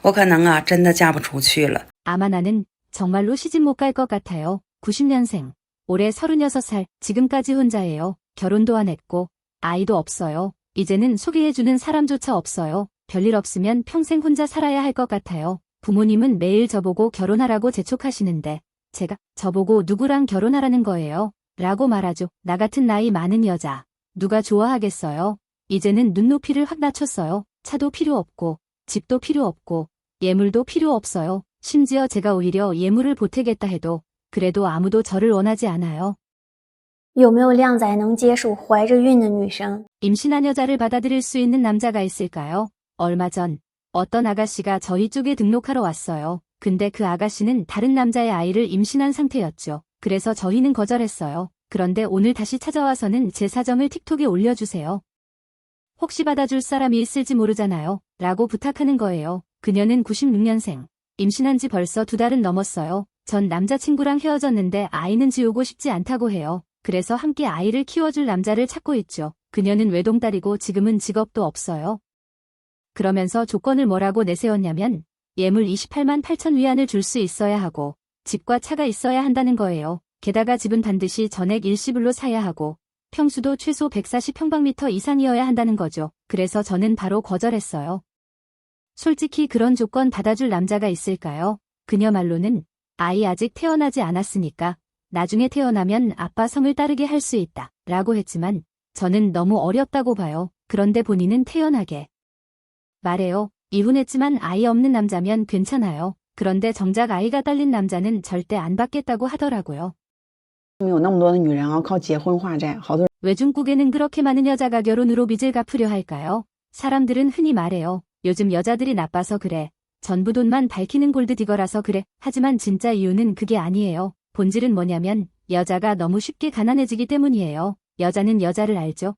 我可能啊，真的嫁不出去了。 아마 나는 정말로 시집 못 갈 것 같아요. 90년생. 올해 36살. 지금까지 혼자예요. 결혼도 안 했고 아이도 없어요. 이제는 소개해주는 사람조차 없어요. 별일 없으면 평생 혼자 살아야 할 것 같아요. 부모님은 매일 저보고 결혼하라고 재촉하시는데 제가 저보고 누구랑 결혼하라는 거예요? 라고 말하죠. 나 같은 나이 많은 여자. 누가 좋아하겠어요? 이제는 눈높이를 확 낮췄어요. 차도 필요 없고 집도 필요 없고 예물도 필요 없어요. 심지어 제가 오히려 예물을 보태겠다 해도 그래도 아무도 저를 원하지 않아요. 有没有靓仔能接受怀着孕的女生？ 임신한 여자를 받아들일 수 있는 남자가 있을까요? 얼마 전 어떤 아가씨가 저희 쪽에 등록하러 왔어요. 근데 그 아가씨는 다른 남자의 아이를 임신한 상태였죠. 그래서 저희는 거절했어요. 그런데 오늘 다시 찾아와서는 제 사정을 틱톡에 올려주세요. 혹시 받아줄 사람이 있을지 모르잖아요. 라고 부탁하는 거예요. 그녀는 96년생. 임신한 지 벌써 2달은 넘었어요. 전 남자친구랑 헤어졌는데 아이는 지우고 싶지 않다고 해요. 그래서 함께 아이를 키워줄 남자를 찾고 있죠. 그녀는 외동딸이고 지금은 직업도 없어요. 그러면서 조건을 뭐라고 내세웠냐면 예물 28만 8천 위안을 줄 수 있어야 하고 집과 차가 있어야 한다는 거예요. 게다가 집은 반드시 전액 일시불로 사야 하고 평수도 최소 140평방미터 이상이어야 한다는 거죠. 그래서 저는 바로 거절했어요. 솔직히 그런 조건 받아줄 남자가 있을까요? 그녀 말로는 아이 아직 태어나지 않았으니까 나중에 태어나면 아빠 성을 따르게 할 수 있다 라고 했지만 저는 너무 어렵다고 봐요. 그런데 본인은 태연하게 말해요. 이혼했지만 아이 없는 남자면 괜찮아요. 그런데 정작 아이가 딸린 남자는 절대 안 받겠다고 하더라고요. 没有那么多的女人啊，靠结婚还债，好多人 외중국에는 그렇게 많은 여자가 결혼으로 빚을 갚으려 할까요? 사람들은 흔히 말해요. 요즘 여자들이 나빠서 그래. 전부 돈만 밝히는 골드디거라서 그래. 하지만 진짜 이유는 그게 아니에요. 본질은 뭐냐면 여자가 너무 쉽게 가난해지기 때문이에요. 여자는 여자를 알죠?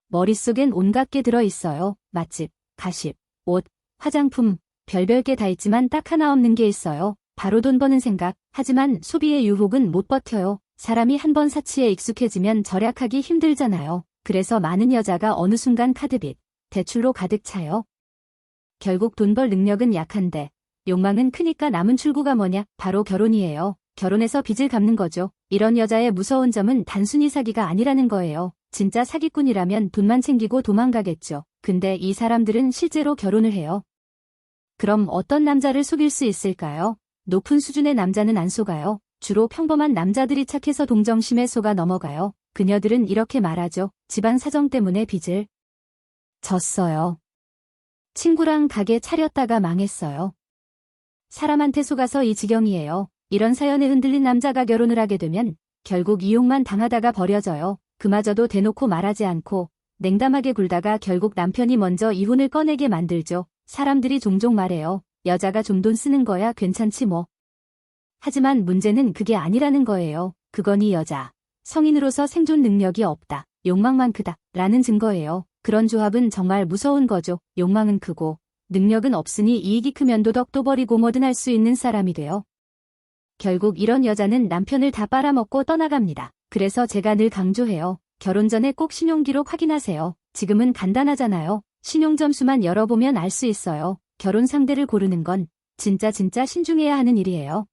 머릿속엔 온갖 게 들어있어요. 맛집, 가십, 옷, 화장품, 별별 게 다 있지만 딱 하나 없는 게 있어요. 바로 돈 버는 생각. 하지만 소비의 유혹은 못 버텨요. 사람이 한 번 사치에 익숙해지면 절약하기 힘들잖아요. 그래서 많은 여자가 어느 순간 카드빚, 대출로 가득 차요. 결국 돈 벌 능력은 약한데 욕망은 크니까 남은 출구가 뭐냐? 바로 결혼이에요. 결혼해서 빚을 갚는 거죠. 이런 여자의 무서운 점은 단순히 사기가 아니라는 거예요. 진짜 사기꾼이라면 돈만 챙기고 도망가겠죠. 근데 이 사람들은 실제로 결혼을 해요. 그럼 어떤 남자를 속일 수 있을까요? 높은 수준의 남자는 안 속아요. 주로 평범한 남자들이 착해서 동정심에 속아 넘어가요. 그녀들은 이렇게 말하죠. 집안 사정 때문에 빚을 졌어요. 친구랑 가게 차렸다가 망했어요. 사람한테 속아서 이 지경이에요. 이런 사연에 흔들린 남자가 결혼을 하게 되면 결국 이용만 당하다가 버려져요. 그마저도 대놓고 말하지 않고 냉담하게 굴다가 결국 남편이 먼저 이혼을 꺼내게 만들죠. 사람들이 종종 말해요. 여자가 좀 돈 쓰는 거야 괜찮지 뭐. 하지만 문제는 그게 아니라는 거예요. 그건 이 여자 성인으로서 생존 능력이 없다. 욕망만 크다. 라는 증거예요. 그런 조합은 정말 무서운 거죠. 욕망은 크고 능력은 없으니 이익이 크면 도덕도 버리고 뭐든 할 수 있는 사람이 돼요. 결국 이런 여자는 남편을 다 빨아먹고 떠나갑니다. 그래서 제가 늘 강조해요. 결혼 전에 꼭 신용기록 확인하세요. 지금은 간단하잖아요. 신용점수만 열어보면 알 수 있어요. 결혼 상대를 고르는 건 진짜 신중해야 하는 일이에요.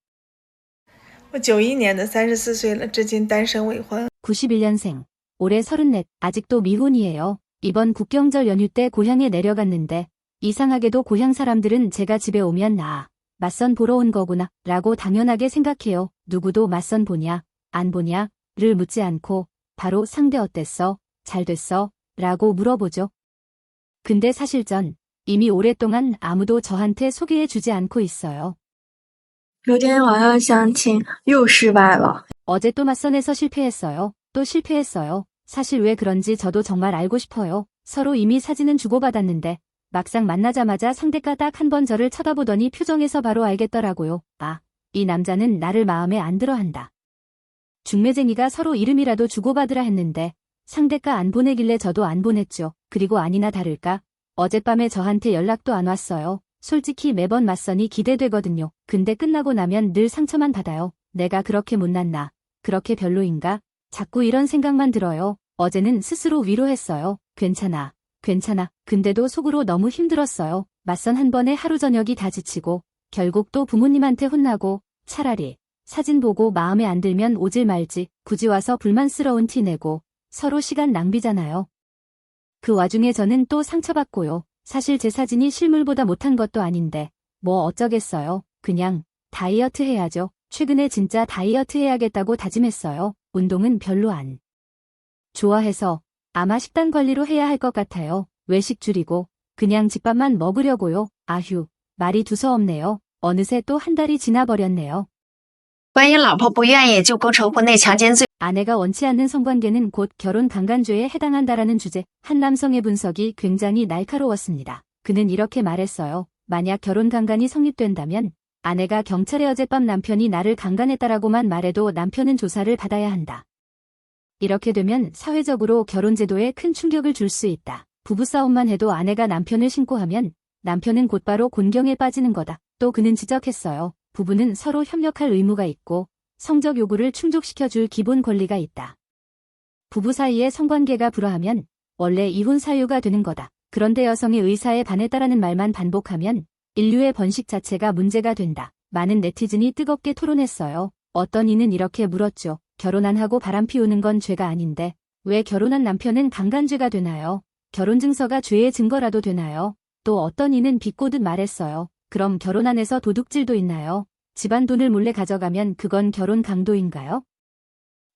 我91年的34岁了，至今单身未婚。 91년생. 올해 34. 아직도 미혼이에요. 이번 국경절 연휴 때 고향에 내려갔는데 이상하게도 고향 사람들은 제가 집에 오면 맞선 보러 온 거구나 라고 당연하게 생각해요. 누구도 맞선 보냐 안 보냐 를 묻지 않고 바로 상대 어땠어? 잘 됐어? 라고 물어보죠. 근데 사실 전 이미 오랫동안 아무도 저한테 소개해 주지 않고 있어요. 昨天晚上相亲又失败了。 어제 또 맞선에서 실패했어요. 또 실패했어요. 사실 왜 그런지 저도 정말 알고 싶어요. 서로 이미 사진은 주고받았는데 막상 만나자마자 상대가 딱 한 번 저를 쳐다보더니 표정에서 바로 알겠더라고요. 이 남자는 나를 마음에 안 들어 한다. 중매쟁이가 서로 이름이라도 주고받으라 했는데 상대가 안 보내길래 저도 안 보냈죠. 그리고 아니나 다를까 어젯밤에 저한테 연락도 안 왔어요. 솔직히 매번 맞선이 기대되거든요. 근데 끝나고 나면 늘 상처만 받아요. 내가 그렇게 못났나? 그렇게 별로인가? 자꾸 이런 생각만 들어요. 어제는 스스로 위로했어요. 괜찮아. 근데도 속으로 너무 힘들었어요. 맞선 한 번에 하루 저녁이 다 지치고 결국 또 부모님한테 혼나고 차라리 사진 보고 마음에 안 들면 오질 말지 굳이 와서 불만스러운 티 내고 서로 시간 낭비잖아요. 그 와중에 저는 또 상처받고요. 사실 제 사진이 실물보다 못한 것도 아닌데 뭐 어쩌겠어요. 그냥 다이어트 해야죠. 최근에 진짜 다이어트 해야겠다고 다짐했어요. 운동은 별로 안 좋아해서 아마 식단 관리로 해야 할 것 같아요. 외식 줄이고 그냥 집밥만 먹으려고요. 아휴, 말이 두서없네요. 어느새 또 한 달이 지나버렸네요. 万一老婆不愿意就构成婚内强奸罪。 아내가 원치 않는 성관계는 곧 결혼 강간죄에 해당한다라는 주제, 한 남성의 분석이 굉장히 날카로웠습니다. 그는 이렇게 말했어요. 만약 결혼 강간이 성립된다면 아내가 경찰에 어젯밤 남편이 나를 강간했다라고만 말해도 남편은 조사를 받아야 한다. 이렇게 되면 사회적으로 결혼제도에 큰 충격을 줄 수 있다. 부부싸움만 해도 아내가 남편을 신고하면 남편은 곧바로 곤경에 빠지는 거다. 또 그는 지적했어요. 부부는 서로 협력할 의무가 있고 성적 요구를 충족시켜줄 기본 권리가 있다. 부부 사이에 성관계가 불화하면 원래 이혼 사유가 되는 거다. 그런데 여성의 의사에 반했다라는 말만 반복하면 인류의 번식 자체가 문제가 된다. 많은 네티즌이 뜨겁게 토론했어요. 어떤 이는 이렇게 물었죠. 결혼 안 하고 바람 피우는 건 죄가 아닌데 왜 결혼한 남편은 강간죄가 되나요? 결혼 증서가 죄의 증거라도 되나요? 또 어떤 이는 비꼬듯 말했어요. 그럼 결혼 안에서 도둑질도 있나요? 집안 돈을 몰래 가져가면 그건 결혼 강도인가요?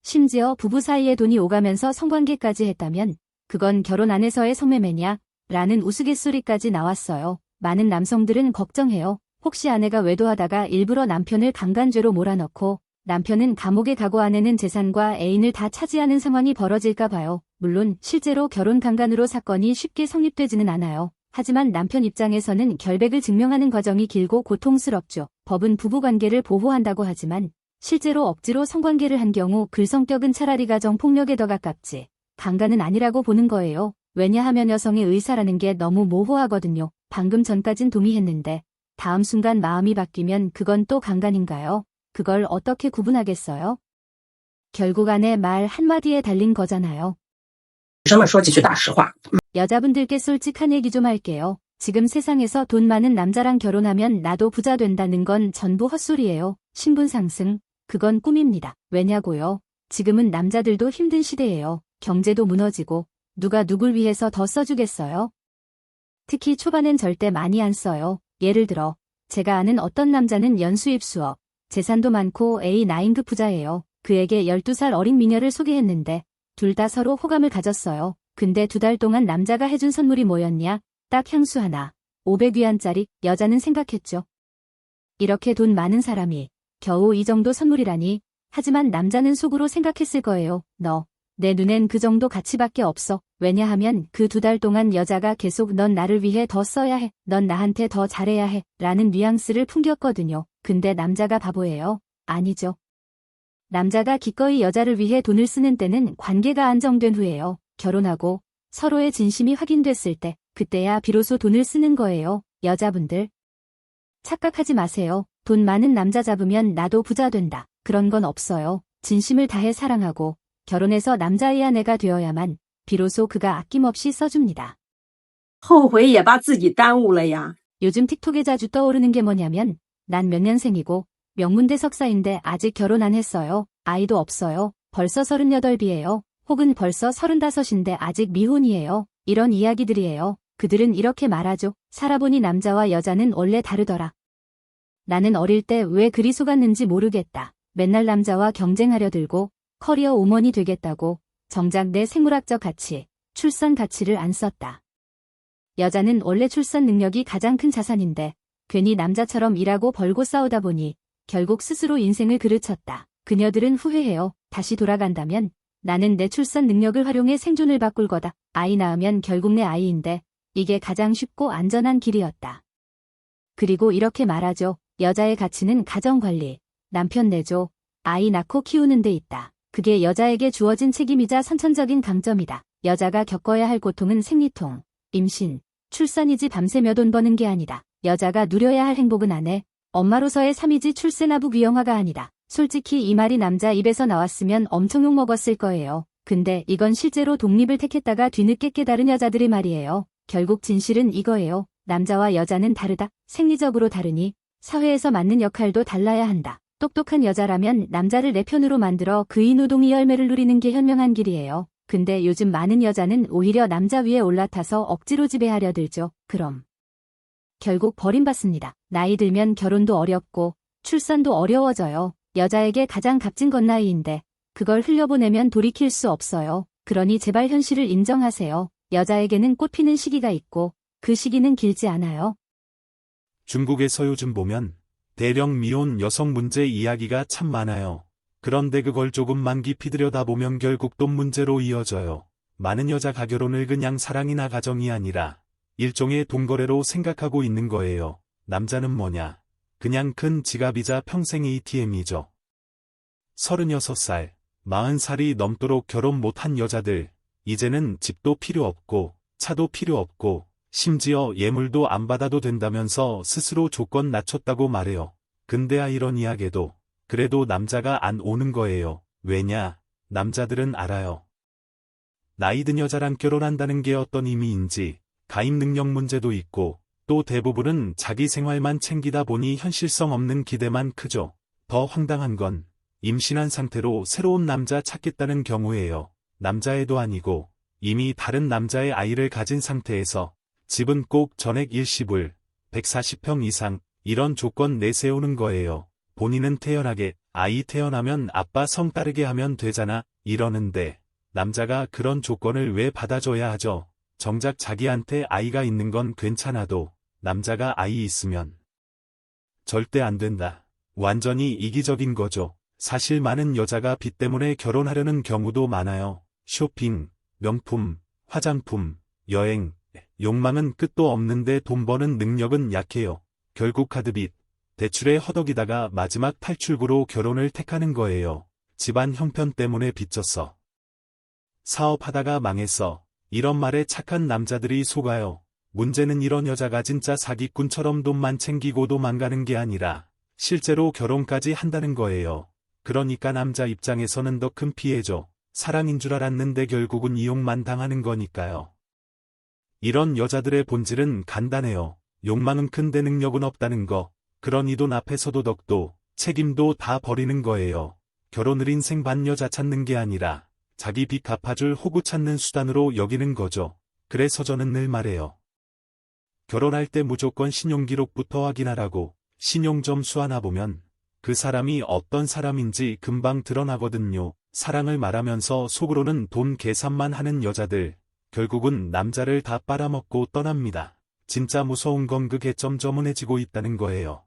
심지어 부부 사이에 돈이 오가면서 성관계까지 했다면 그건 결혼 안에서의 성매매냐? 라는 우스갯소리까지 나왔어요. 많은 남성들은 걱정해요. 혹시 아내가 외도하다가 일부러 남편을 강간죄로 몰아넣고 남편은 감옥에 가고 아내는 재산과 애인을 다 차지하는 상황이 벌어질까 봐요. 물론 실제로 결혼 강간으로 사건이 쉽게 성립되지는 않아요. 하지만 남편 입장에서는 결백을 증명하는 과정이 길고 고통스럽죠. 법은 부부관계를 보호한다고 하지만 실제로 억지로 성관계를 한 경우 그 성격은 차라리 가정폭력에 더 가깝지 강간은 아니라고 보는 거예요. 왜냐하면 여성의 의사라는 게 너무 모호하거든요. 방금 전까진 동의했는데 다음 순간 마음이 바뀌면 그건 또 강간인가요? 그걸 어떻게 구분하겠어요? 결국 아내 말 한마디에 달린 거잖아요. 生们说几句大实话。 여자분들께 솔직한 얘기 좀 할게요. 지금 세상에서 돈 많은 남자랑 결혼하면 나도 부자 된다는 건 전부 헛소리예요. 신분 상승, 그건 꿈입니다. 왜냐고요? 지금은 남자들도 힘든 시대예요. 경제도 무너지고 누가 누굴 위해서 더 써주겠어요? 특히 초반엔 절대 많이 안 써요. 예를 들어 제가 아는 어떤 남자는 연수입 수억, 재산도 많고 A9급 부자예요. 그에게 12살 어린 미녀를 소개했는데 둘 다 서로 호감을 가졌어요. 근데 2달 동안 남자가 해준 선물이 뭐였냐? 딱 향수 하나. 500위안짜리. 여자는 생각했죠. 이렇게 돈 많은 사람이 겨우 이 정도 선물이라니. 하지만 남자는 속으로 생각했을 거예요. 너, 내 눈엔 그 정도 가치밖에 없어. 왜냐하면 그 2달 동안 여자가 계속 넌 나를 위해 더 써야 해. 넌 나한테 더 잘해야 해. 라는 뉘앙스를 풍겼거든요. 근데 남자가 바보예요? 아니죠. 남자가 기꺼이 여자를 위해 돈을 쓰는 때는 관계가 안정된 후예요. 결혼하고 서로의 진심이 확인됐을 때, 그때야 비로소 돈을 쓰는 거예요. 여자분들. 착각하지 마세요. 돈 많은 남자 잡으면 나도 부자 된다. 그런 건 없어요. 진심을 다해 사랑하고 결혼해서 남자의 아내가 되어야만 비로소 그가 아낌없이 써줍니다. 后悔也把自己耽误了呀. 요즘 틱톡에 자주 떠오르는 게 뭐냐면 난 몇 년생이고 명문대 석사인데 아직 결혼 안 했어요. 아이도 없어요. 벌써 38이에요. 혹은 벌써 35인데 아직 미혼이에요. 이런 이야기들이에요. 그들은 이렇게 말하죠. 살아보니 남자와 여자는 원래 다르더라. 나는 어릴 때 왜 그리 속았는지 모르겠다. 맨날 남자와 경쟁하려 들고 커리어 우먼이 되겠다고 정작 내 생물학적 가치, 출산 가치를 안 썼다. 여자는 원래 출산 능력이 가장 큰 자산인데 괜히 남자처럼 일하고 벌고 싸우다 보니 결국 스스로 인생을 그르쳤다. 그녀들은 후회해요. 다시 돌아간다면 나는 내 출산 능력을 활용해 생존을 바꿀 거다. 아이 낳으면 결국 내 아이인데 이게 가장 쉽고 안전한 길이었다. 그리고 이렇게 말하죠. 여자의 가치는 가정관리, 남편 내조, 아이 낳고 키우는 데 있다. 그게 여자에게 주어진 책임이자 선천적인 강점이다. 여자가 겪어야 할 고통은 생리통, 임신, 출산이지 밤새 몇 돈 버는 게 아니다. 여자가 누려야 할 행복은 아내, 엄마로서의 삶이지 출세나부 귀영화가 아니다. 솔직히 이 말이 남자 입에서 나왔으면 엄청 욕먹었을 거예요. 근데 이건 실제로 독립을 택했다가 뒤늦게 깨달은 여자들의 말이에요. 결국 진실은 이거예요. 남자와 여자는 다르다. 생리적으로 다르니 사회에서 맡는 역할도 달라야 한다. 똑똑한 여자라면 남자를 내 편으로 만들어 그의 노동의 열매를 누리는 게 현명한 길이에요. 근데 요즘 많은 여자는 오히려 남자 위에 올라타서 억지로 지배하려 들죠. 그럼 결국 버림받습니다. 나이 들면 결혼도 어렵고 출산도 어려워져요. 여자에게 가장 값진 건 나이인데 그걸 흘려보내면 돌이킬 수 없어요. 그러니 제발 현실을 인정하세요. 여자에게는 꽃피는 시기가 있고 그 시기는 길지 않아요. 중국에서 요즘 보면 대령 미혼 여성 문제 이야기가 참 많아요. 그런데 그걸 조금만 깊이 들여다보면 결국 돈 문제로 이어져요. 많은 여자 가결혼을 그냥 사랑이나 가정이 아니라 일종의 돈거래로 생각하고 있는 거예요. 남자는 뭐냐? 그냥 큰 지갑이자 평생 ATM이죠. 36살, 40살이 넘도록 결혼 못한 여자들, 이제는 집도 필요 없고 차도 필요 없고 심지어 예물도 안 받아도 된다면서 스스로 조건 낮췄다고 말해요. 근데 아이러니하게도 그래도 남자가 안 오는 거예요. 왜냐? 남자들은 알아요. 나이 든 여자랑 결혼한다는 게 어떤 의미인지 가입 능력 문제도 있고 또 대부분은 자기 생활만 챙기다 보니 현실성 없는 기대만 크죠. 더 황당한 건 임신한 상태로 새로운 남자 찾겠다는 경우예요. 남자애도 아니고 이미 다른 남자의 아이를 가진 상태에서 집은 꼭 전액 일시불, 140평 이상 이런 조건 내세우는 거예요. 본인은 태연하게 아이 태어나면 아빠 성 따르게 하면 되잖아 이러는데 남자가 그런 조건을 왜 받아줘야 하죠? 정작 자기한테 아이가 있는 건 괜찮아도 남자가 아이 있으면 절대 안 된다. 완전히 이기적인 거죠. 사실 많은 여자가 빚 때문에 결혼하려는 경우도 많아요. 쇼핑, 명품, 화장품, 여행, 욕망은 끝도 없는데 돈 버는 능력은 약해요. 결국 카드빚, 대출에 허덕이다가 마지막 탈출구로 결혼을 택하는 거예요. 집안 형편 때문에 빚졌어. 사업하다가 망했어. 이런 말에 착한 남자들이 속아요. 문제는 이런 여자가 진짜 사기꾼처럼 돈만 챙기고 도망가는 게 아니라 실제로 결혼까지 한다는 거예요. 그러니까 남자 입장에서는 더 큰 피해죠. 사랑인 줄 알았는데 결국은 이용만 당하는 거니까요. 이런 여자들의 본질은 간단해요. 욕망은 큰데 능력은 없다는 거. 그러니 돈 앞에서도 덕도 책임도 다 버리는 거예요. 결혼을 인생 반 여자 찾는 게 아니라 자기 빚 갚아줄 호구 찾는 수단으로 여기는 거죠. 그래서 저는 늘 말해요. 결혼할 때 무조건 신용기록부터 확인하라고. 신용점수 하나 보면 그 사람이 어떤 사람인지 금방 드러나거든요. 사랑을 말하면서 속으로는 돈 계산만 하는 여자들, 결국은 남자를 다 빨아먹고 떠납니다. 진짜 무서운 건 그게 점점 흔해지고 있다는 거예요.